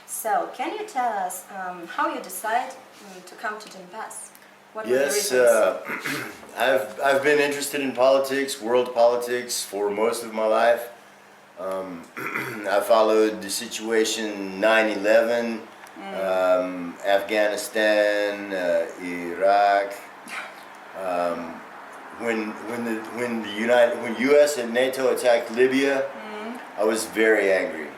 So, can you tell us how you decide to come to Donbas? What were the Yes, reasons? I've been interested in politics, world politics, for most of my life. I followed the situation 9/11, Afghanistan, Iraq. When U.S. and NATO attacked Libya, I was very angry.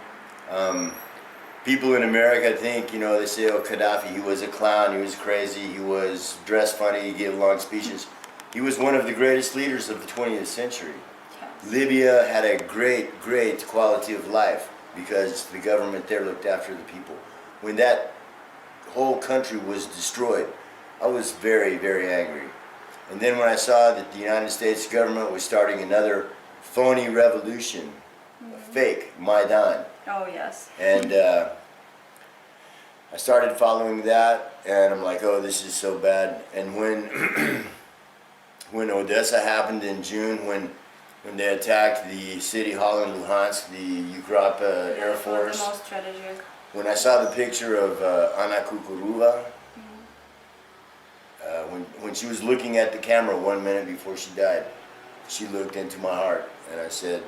People in America think, you know, they say, oh, Gaddafi, he was a clown, he was crazy, he was dressed funny, he gave long speeches. He was one of the greatest leaders of the 20th century. Yes. Libya had a great quality of life because the government there looked after the people. When that whole country was destroyed, I was very angry. And then when I saw that the United States government was starting another phony revolution, a fake Maidan, Oh, yes. and I started following that, and I'm like, oh, this is so bad. And when Odessa happened in June, when they attacked the city hall in Luhansk, the Ukrop Air Force, The most strategic. when I saw the picture of Anna Kukuruva, when she was looking at the camera 1 minute before she died, she looked into my heart, and I said,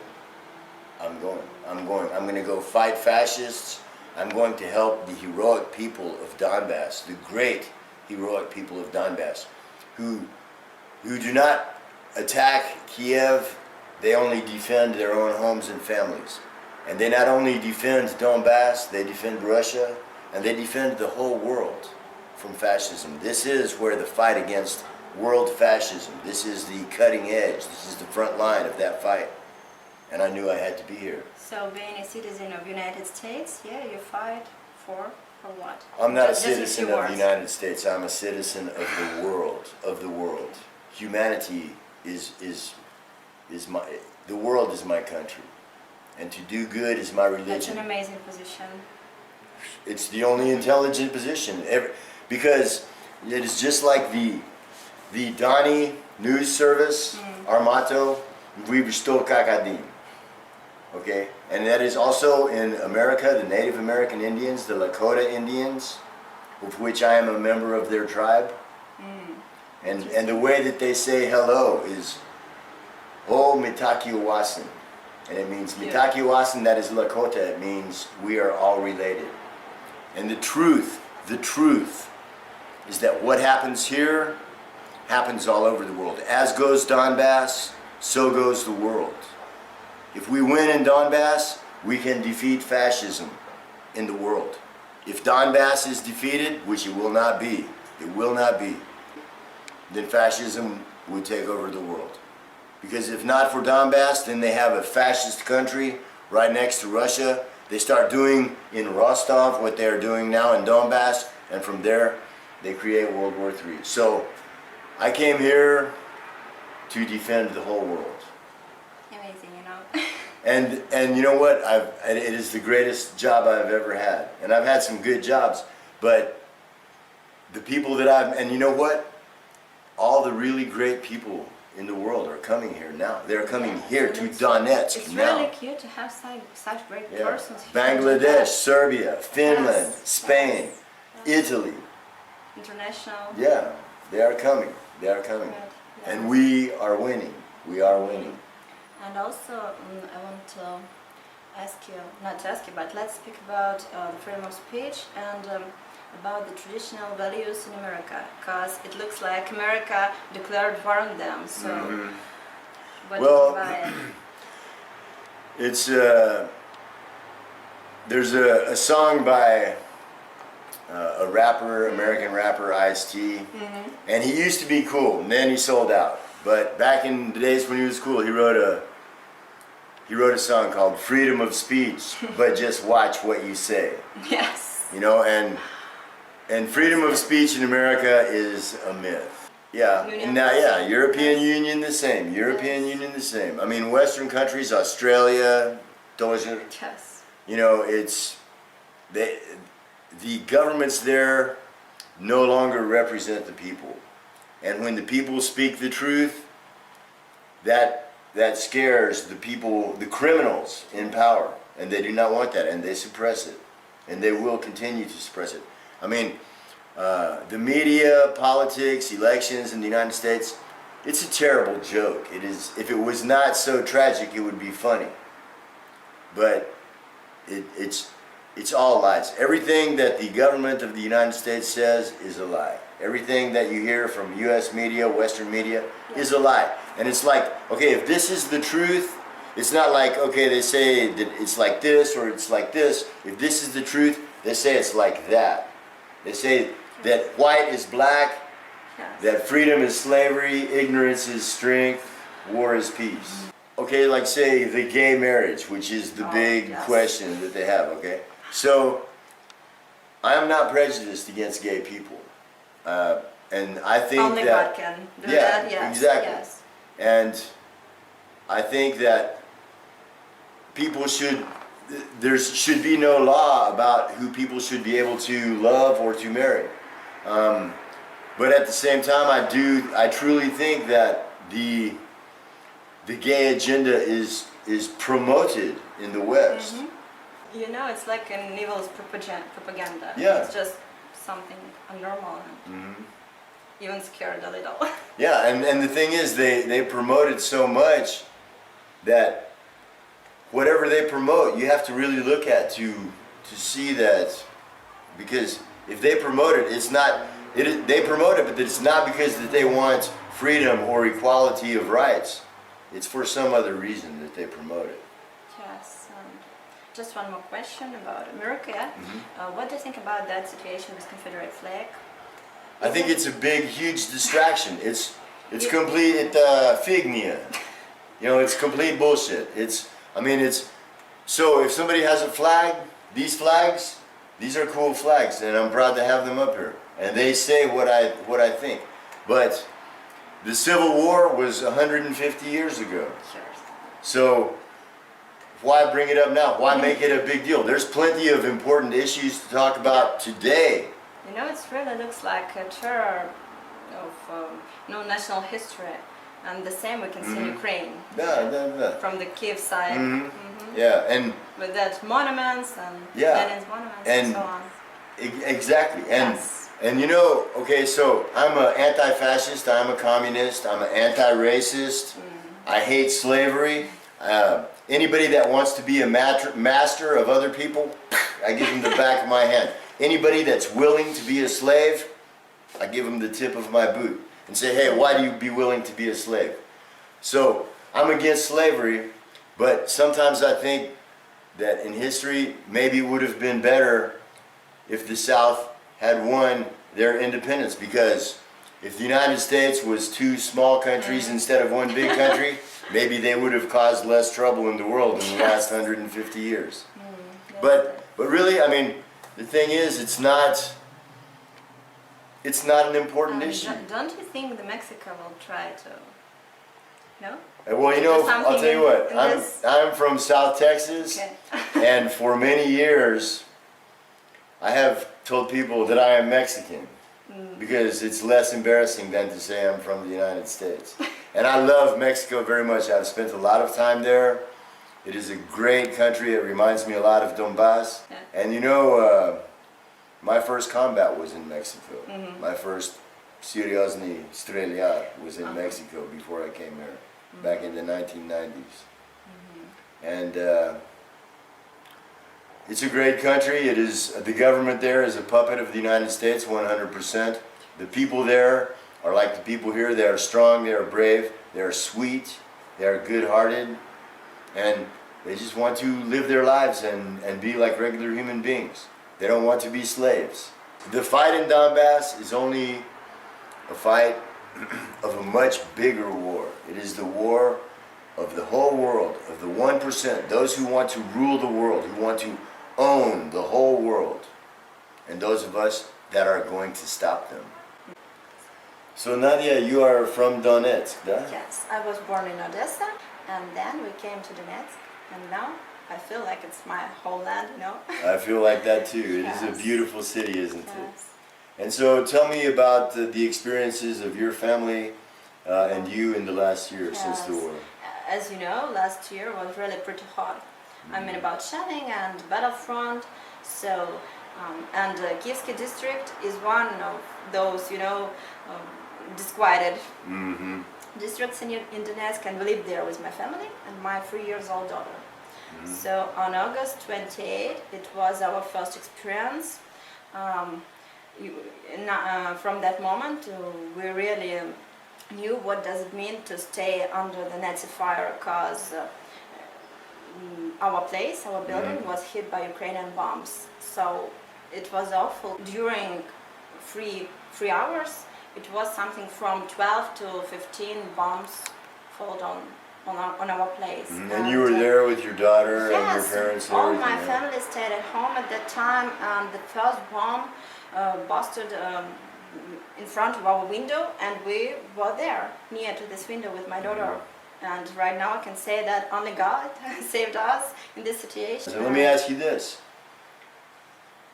I'm going to go fight fascists. I'm going to help the heroic people of Donbass, the great heroic people of Donbass, who do not attack Kiev, they only defend their own homes and families. And they not only defend Donbass, they defend Russia, and they defend the whole world from fascism. This is where the fight against world fascism, this is the cutting edge, this is the front line of that fight. And I knew I had to be here. So, being a citizen of United States, yeah, you fight for what? I'm not Just a in citizen few of the words. United States, I'm a citizen of the world, Humanity is the world is my country. And to do good is my religion. That's an amazing position. It's the only intelligent position. Because it is just like the Donny news service, our motto, "Vive sto kakadin." Okay? And that is also in America, the Native American Indians, the Lakota Indians, of which I am a member of their tribe. And the way that they say hello is "O Mitakiwasan." And it means Mitakiwasan, that is Lakota, it means we are all related. And the truth is that what happens here happens all over the world. As goes Donbass, so goes the world. If we win in Donbass, we can defeat fascism in the world. If Donbass is defeated, which it will not be, then fascism would take over the world. Because if not for Donbass, then they have a fascist country right next to Russia. They start doing in Rostov what they're doing now in Donbass, and from there they create World War III. So I came here to defend the whole world. Amazing, you know. And you know what? It is the greatest job I've ever had. And I've had some good jobs, but the people that and you know what? All the really great people in the world are coming here now. They're coming here to Donetsk it's now. really cute to have such great persons. here. Bangladesh, Serbia, Finland, Yes. Spain, Italy. International. Yeah, they are coming. They are coming. Right. And we are winning. We are winning. And also, I want to ask you, not to ask you, but let's speak about the freedom of speech and about the traditional values in America, because it looks like America declared war on them. So, what do you think about it? It's there's a song by a rapper, American rapper, Ice-T, and he used to be cool, and then he sold out. But back in the days when he was cool, he wrote a song called "Freedom of Speech," but just watch what you say. Yes. You know, and freedom of speech in America is a myth. Yeah, Union now the European Union the same. European Union the same. I mean, Western countries, Australia, Dozier. Yes. You know, it's the governments there no longer represent the people, and when the people speak the truth, that scares the people, the criminals in power, and they do not want that, and they suppress it. and they will continue to suppress it. I mean, the media, politics, elections in the United States, it's a terrible joke. It is. If it was not so tragic, it would be funny. But it's all lies. Everything that the government of the United States says is a lie. Everything that you hear from U.S. media, Western media, is a lie. And it's like, okay, if this is the truth, it's not like, okay, they say that it's like this or it's like this. If this is the truth, they say it's like that. They say that white is black, that freedom is slavery, ignorance is strength, war is peace. Okay, like say the gay marriage, which is the big question that they have, okay? So, I am not prejudiced against gay people. And I think only that... God can do that, yes. Exactly. Yes. And I think that people should... There should be no law about who people should be able to love or to marry. But at the same time, I truly think that the gay agenda is promoted in the West. Mm-hmm. You know, it's like an evil's propaganda. Yeah. It's just something unnormal and even scared a little. Yeah, and the thing is, they promote it so much that whatever they promote, you have to really look at to see that, because if they promote it, it's not... they promote it, but it's not because that they want freedom or equality of rights. It's for some other reason that they promote it. Yes. Just one more question about America. What do you think about that situation with Confederate flag? I think it's a big, huge distraction. It's complete fignia. You know, it's complete bullshit. So if somebody has a flag, these flags, these are cool flags, and I'm proud to have them up here. And they say what I think. But the Civil War was 150 years ago. Sure. So why bring it up now? Why make it a big deal? There's plenty of important issues to talk about today. You know, it really looks like a terror of national history. And the same we can see in Ukraine. From the Kiev side. Yeah, and with that monuments and Lenin's monuments and so on. Exactly. And you know, okay, so I'm an anti-fascist, I'm a communist, I'm an anti-racist, I hate slavery. Anybody that wants to be a master of other people, I give them the back of my hand. Anybody that's willing to be a slave, I give them the tip of my boot and say, hey, why do you be willing to be a slave? So, I'm against slavery, but sometimes I think that in history, maybe it would have been better if the South had won their independence, because if the United States was two small countries instead of one big country, maybe they would have caused less trouble in the world in the last 150 years. But really, I mean, the thing is, it's not an important issue. Don't you think the Mexico will try to? No? Well, you know, I'll tell you what, I'm from South Texas, and for many years, I have told people that I am Mexican, because it's less embarrassing than to say I'm from the United States. And I love Mexico very much. I've spent a lot of time there. It is a great country. It reminds me a lot of Donbasс. And you know, my first combat was in Mexico. My first Seriozny Streljat was in Mexico before I came here, back in the 1990s. And it's a great country. It is, the government there is a puppet of the United States, 100%. The people there are like the people here. They are strong, they are brave, they are sweet, they are good-hearted, and they just want to live their lives and be like regular human beings. They don't want to be slaves. The fight in Donbass is only a fight of a much bigger war. It is the war of the whole world, of the 1%, those who want to rule the world, who want to own the whole world, and those of us that are going to stop them. So Nadya, you are from Donetsk, да? Yes, I was born in Odessa, and then we came to Donetsk, and now I feel like it's my whole land, you know? I feel like that too. It is a beautiful city, isn't it? And so tell me about the experiences of your family and you in the last year since the war. As you know, last year was really pretty hot. I mean, about shelling and battlefront, So, and Kievsky district is one of those, disquieted districts in Donetsk, and we lived there with my family and my 3-year-old daughter. So on August 28th, it was our first experience. From that moment, we really knew what does it mean to stay under the Nazi fire, because our place, our building, was hit by Ukrainian bombs. So it was awful. During three hours, it was something from 12 to 15 bombs fall on our place. And you were there with your daughter and your Yes, parents and all everything, my right? family stayed at home at that time, and the first bomb busted in front of our window, and we were there near to this window with my daughter. And right now I can say that only God saved us in this situation. So let me ask you this.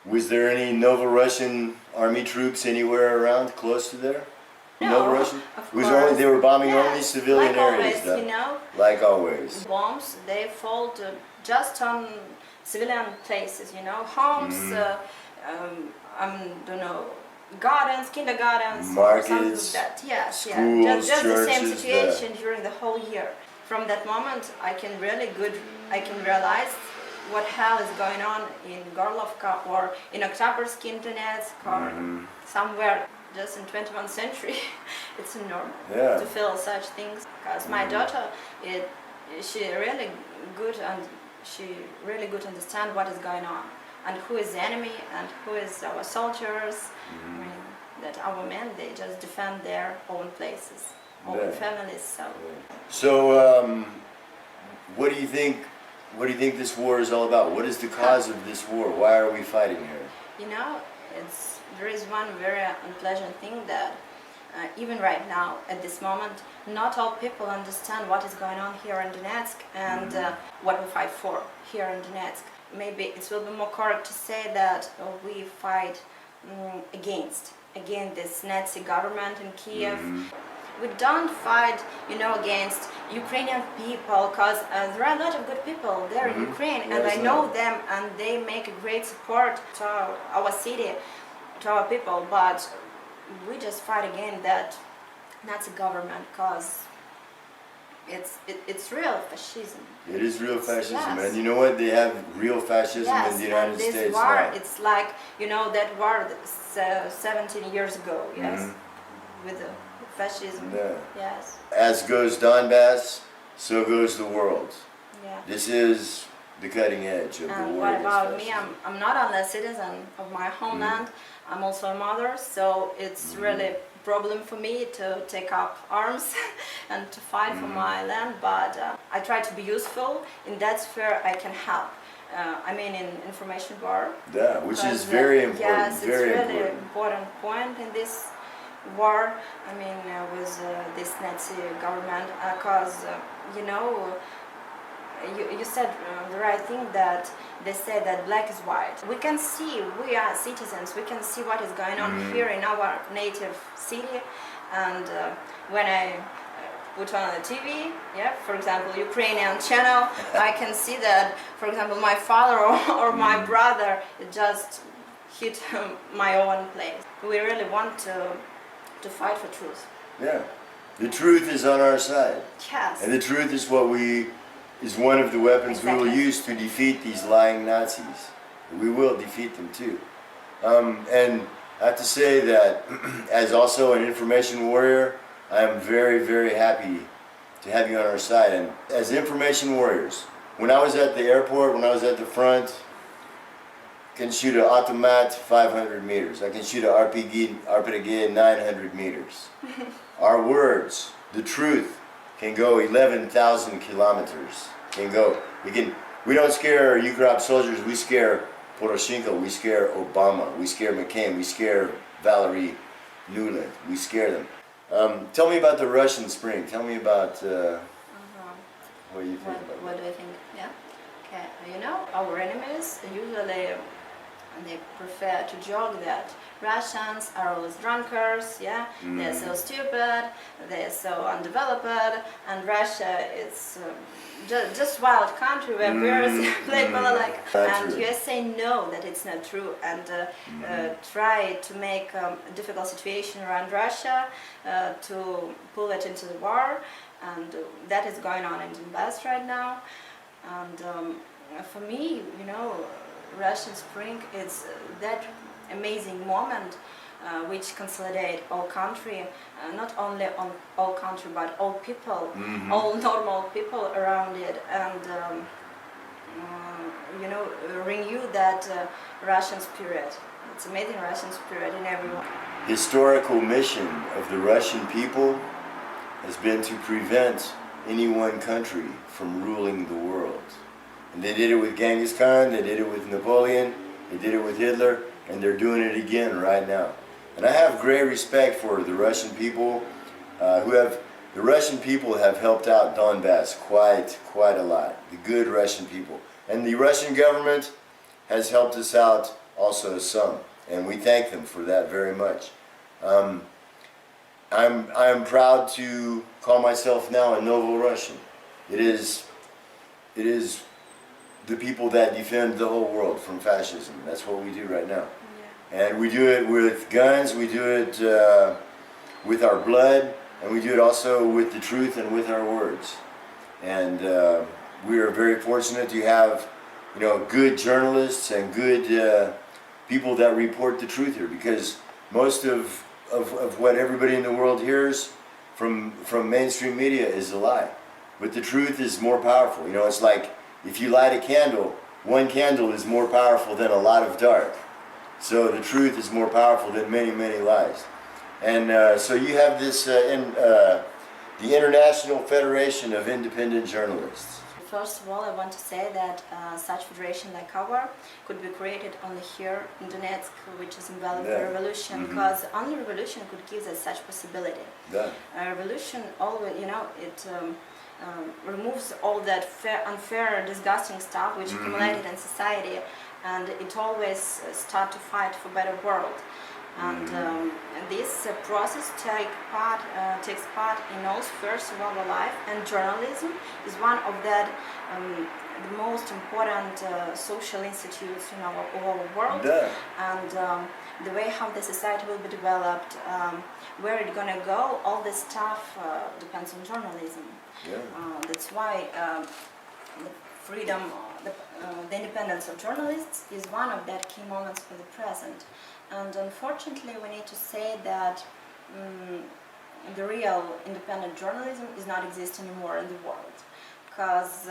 Was there any Novorossian army troops anywhere around close to there? No, Novorossian? of It was course. only, they were bombing only Yes, civilian like areas, always, like always. Bombs, they fall just on civilian places, homes, I don't know, gardens, kindergartens, Markets, something like that. Yes, schools, just the same churches, situation during the whole year. From that moment, I can realize what hell is going on in Gorlovka or in Oktyabrsky in Donetsk or somewhere just in 21st century. It's normal to feel such things, because my daughter, she really good understand what is going on and who is the enemy and who is our soldiers. I mean, that our men, they just defend their own places, own families. So, what do you think? What do you think this war is all about? What is the cause of this war? Why are we fighting here? There is one very unpleasant thing that even right now, at this moment, not all people understand what is going on here in Donetsk and what we fight for here in Donetsk. Maybe it will be more correct to say that we fight against this Nazi government in Kiev. We don't fight, against Ukrainian people, because there are a lot of good people there in Ukraine, and I know them, and they make a great support to our city, to our people. But we just fight against that Nazi government, because it's real fascism. It is real fascism, Yes. and you know what? They have real fascism in the United and this States war, now. it's like, that war 17 years ago, with the fascism. Yes. As goes Donbas, so goes the world. Yeah. This is the cutting edge of the And war what against about me? fascism. I'm not only a citizen of my homeland, I'm also a mother, so it's really a problem for me to take up arms and to fight for my land, but I try to be useful in that sphere. I can help. In information war. Yeah, which is very important. Yes, it's very really important. important point in this war. With this Nazi government, because you said the right thing, that they say that black is white. We can see, we are citizens, we can see what is going on here in our native city, and when I put on the TV, for example, Ukrainian channel, I can see that, for example, my father or my brother just hit my own place. We really want to fight for truth. Yeah, the truth is on our side. Yes. And the truth is is one of the weapons we will use to defeat these lying Nazis. We will defeat them too. And I have to say that as also an information warrior, I am very, very happy to have you on our side. And as information warriors, when I was at the airport, when I was at the front, I can shoot an automat 500 meters. I can shoot an RPG 900 meters. Our words, the truth, can go 11,000 kilometers. We don't scare Ukraine soldiers, we scare Poroshenko, we scare Obama, we scare McCain, we scare Valerie Nuland, we scare them. Tell me about the Russian Spring. Tell me about what you think about What do I think? Yeah. Okay. Our enemies usually and they prefer to joke that Russians are always drunkards, yeah, they're so stupid, they're so undeveloped, and Russia is just wild country where bears play balalaika. And USA know that it's not true, and try to make a difficult situation around Russia to pull it into the war, and that is going on in Donbasс right now. And for me, you know, Russian Spring is that amazing moment which consolidate all country, not only on all country but all people, all normal people around it, and you know, renew that Russian spirit. It's amazing Russian spirit in everyone. Historical mission of the Russian people has been to prevent any one country from ruling the world. And they did it with Genghis Khan, they did it with Napoleon, they did it with Hitler, and they're doing it again right now. And I have great respect for the Russian people the Russian people have helped out Donbas quite a lot, the good Russian people. And the Russian government has helped us out also some, and we thank them for that very much. I'm proud to call myself now a Novorossian. It is the people that defend the whole world from fascism. That's what we do right now. Yeah. And we do it with guns, we do it with our blood, and we do it also with the truth and with our words. And we are very fortunate to have, you know, good journalists and good people that report the truth here, because most of what everybody in the world hears from mainstream media is a lie. But the truth is more powerful. You know, it's like if you light a candle, one candle is more powerful than a lot of dark. So the truth is more powerful than many lies. And so you have this, the International Federation of Independent Journalists. First of all, I want to say that such federation like our could be created only here in Donetsk, which is involved in the revolution, because only revolution could give us such possibility. Revolution always, you know, it removes all that unfair, disgusting stuff which accumulated in society, and it always start to fight for better world. And this process takes part in all spheres of our life, and journalism is one of that the most important social institutes in our world. And the way how the society will be developed, where it's gonna go, all this stuff depends on journalism. That's why the freedom, the independence of journalists is one of that key moments for the present. And unfortunately, we need to say that the real independent journalism is not exist anymore in the world, because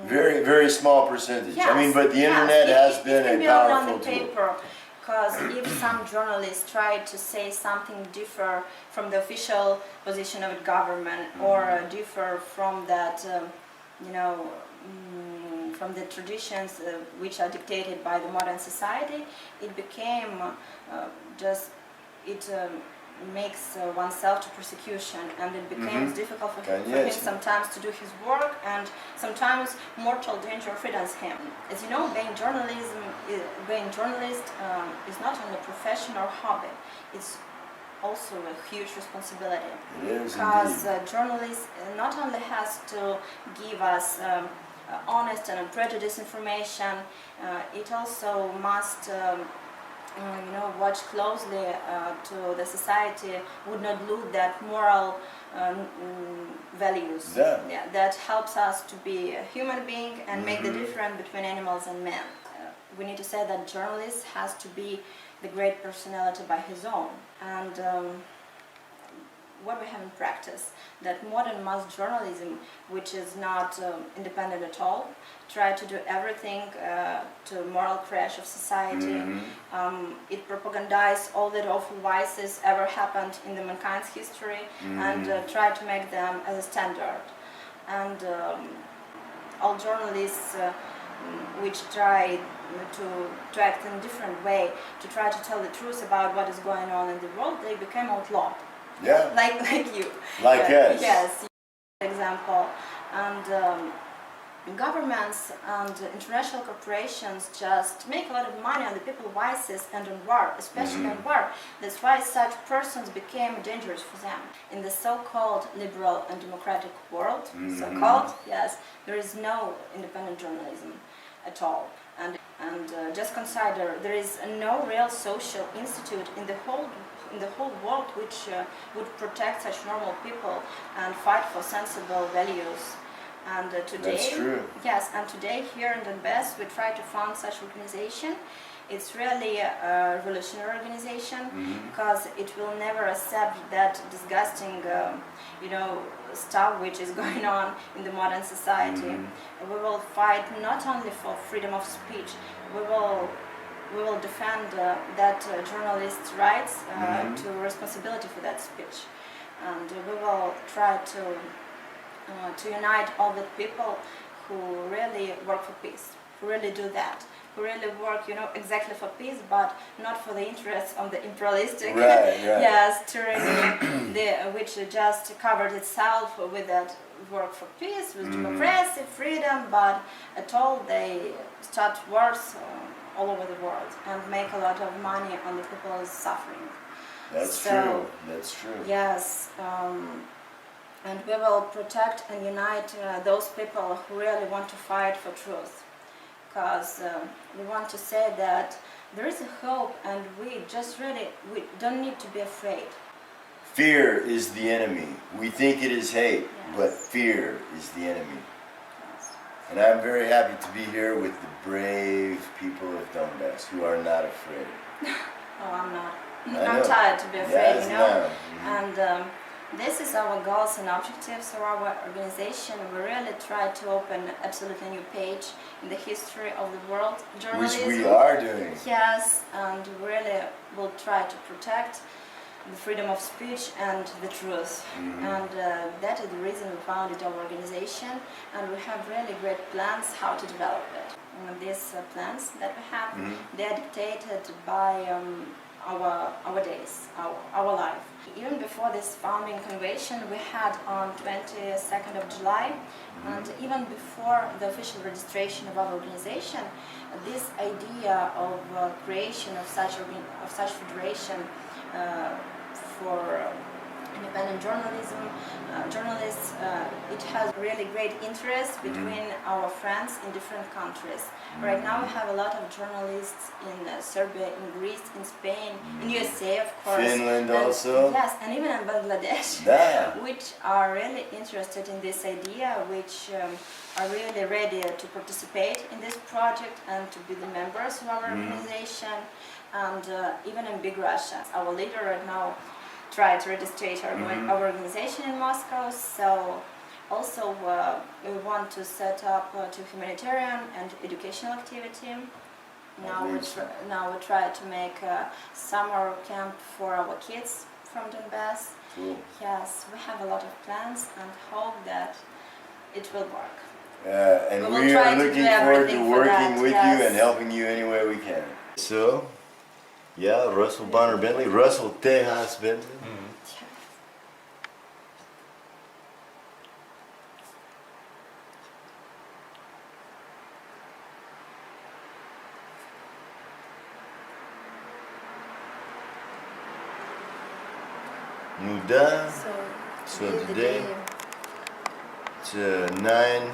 very small percentage. Yes, I mean, but the internet has been a powerful tool. Because if some journalists try to say something differ from the official position of the government, or differ from that, you know, from the traditions which are dictated by the modern society, it became makes oneself to persecution, and it becomes difficult for him sometimes to do his work, and sometimes mortal danger threatens him. As you know, being journalist is not only a profession or hobby, it's also a huge responsibility. Because journalist not only has to give us honest and unprejudiced information, it also must you know, watch closely to the society, would not lose that moral values that helps us to be a human being and make the difference between animals and men. We need to say that journalist has to be the great personality by his own. And what we have in practice, that modern mass journalism, which is not independent at all, try to do everything to moral crash of society. It propagandizes all the awful vices ever happened in the mankind's history, and try to make them as a standard. And all journalists which try to act in a different way, to try to tell the truth about what is going on in the world, they became outlawed. Like you. Like us. Yes, for example. And governments and international corporations just make a lot of money on the people's vices and on war, especially on war. That's why such persons became dangerous for them. In the so-called liberal and democratic world, so-called, yes, there is no independent journalism at all. And just consider, there is no real social institute in the whole world which would protect such normal people and fight for sensible values. And today, that's true. Yes, and today here in Donbas we try to found such organization. It's really a revolutionary organization because it will never accept that disgusting, stuff which is going on in the modern society. We will fight not only for freedom of speech. We will defend that journalists' rights to responsibility for that speech, and we will try to unite all the people who really work for peace, who really do that, who really work, exactly for peace, but not for the interests of the imperialistic, yes, tyranny, which just covered itself with that work for peace, with democracy, freedom, but at all they start wars all over the world and make a lot of money on the people's suffering. That's true. That's true. Yes. And we will protect and unite those people who really want to fight for truth, because we want to say that there is a hope, and we don't need to be afraid. Fear is the enemy. We think it is hate, but fear is the enemy. Yes. And I'm very happy to be here with the brave people of Donbas who are not afraid. Oh, I'm not. I'm tired to be afraid, And this is our goals and objectives of our organization. We really try to open absolutely new page in the history of the world journalism. Which we are doing. Yes, and we really will try to protect the freedom of speech and the truth. And that is the reason we founded our organization, and we have really great plans how to develop it. And these plans that we have, they are dictated by our days, our life. Even before this founding convention we had on 22nd of July, and even before the official registration of our organization, this idea of creation of such federation for independent journalists, it has really great interest between our friends in different countries. Right now we have a lot of journalists in Serbia, in Greece, in Spain, in USA, of course. Finland also. Yes, and even in Bangladesh, which are really interested in this idea, which are really ready to participate in this project and to be the members of our organization. And even in Big Russia, our leader right now tried to register our organization in Moscow. So also we want to set up to humanitarian and educational activity. Now we try to make a summer camp for our kids from Donbas. Cool. Yes, we have a lot of plans and hope that it will work. And we are looking forward to working with you and helping you any way we can. So, yeah, Russell Bonner Bentley, Russell Tejas Bentley. Nuda. So today it's 9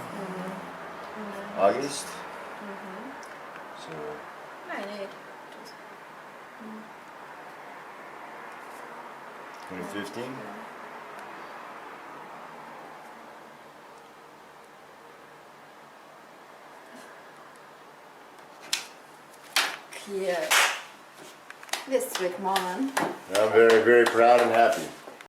August. So 9/8. 2015. Clear. This sweet moment. I'm very, very proud and happy.